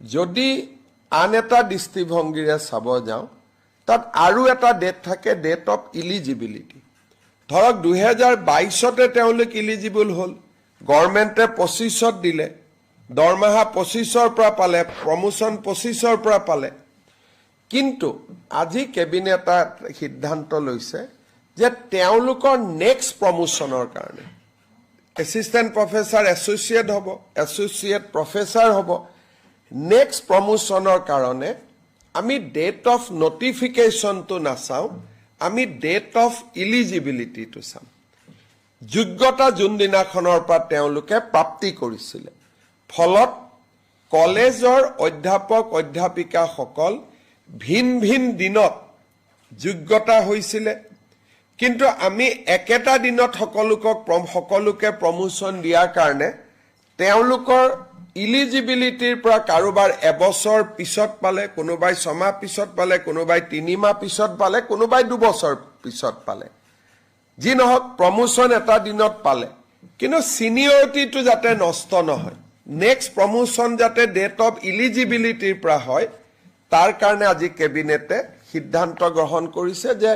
যদি আন এটা দৃষ্টিভংগীৰে চাব যাওঁ তাত আৰু এটা ডেট থাকে, ডেট অফ ইলিজিবিলিটি। ধৰক 2022তে তেওঁলোক ইলিজিবল হ'ল, গভৰ্ণমেণ্টে 25ত দিলে, দৰমহা 25ৰ পৰা পালে, প্ৰমোশ্যন 25ৰ পৰা পালে। কিন্তু আজি কেবিনেটে সিদ্ধান্ত লৈছে যে তেওঁলোকৰ নেক্সট প্ৰমোশ্যনৰ কাৰণে এছিষ্টেণ্ট প্ৰফেচাৰ এছ'চিয়েট হ'ব, এছ'চিয়েট প্ৰফেচাৰ হ'ব, নেক্সট প্ৰমোশ্যনৰ কাৰণে আমি ডেট অফ নটিফিকেশ্যনটো নাচাওঁ, আমি ডেট অফ ইলিজিবিলিটিটো চাম। যোগ্যতা যোনদিনাখনৰ পৰা তেওঁলোকে প্ৰাপ্তি কৰিছিলে, ফলত কলেজৰ অধ্যাপক অধ্যাপিকাসকল ভিন ভিন দিনত যোগ্যতা হৈছিলে, কিন্তু আমি একেটা দিনত সকলোকে প্ৰমোশ্যন দিয়াৰ কাৰণে তেওঁলোকৰ ইলিজিবিলিটিৰ পৰা কাৰোবাৰ এবছৰ পিছত পালে, কোনোবাই 6 মাহ পিছত পালে, কোনোবাই 3 মাহ পিছত পালে, কোনোবাই 2 বছৰ পিছত পালে। যি নহওক প্ৰমোশ্যন এটা দিনত পালে, কিন্তু চিনিয়ৰিটিটো যাতে নষ্ট নহয়, নেক্সট প্ৰমোশ্যন যাতে ডেট অফ ইলিজিবিলিটিৰ পৰা হয়, তাৰ কাৰণে আজি কেবিনেটে সিদ্ধান্ত গ্ৰহণ কৰিছে যে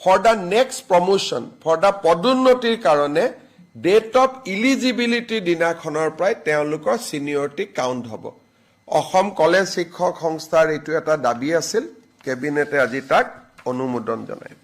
for the next promotion, for the পদোন্নতিৰ কাৰণে ডেট অফ ইলিজিবিলিটি দিনাখনৰ পৰাই তেওঁলোকৰ চিনিয়ৰিটি কাউণ্ট হ'ব। অসম কলেজ শিক্ষক সংস্থাৰ এইটো এটা দাবী আছিল, কেবিনেটে আজি তাক অনুমোদন জনায়।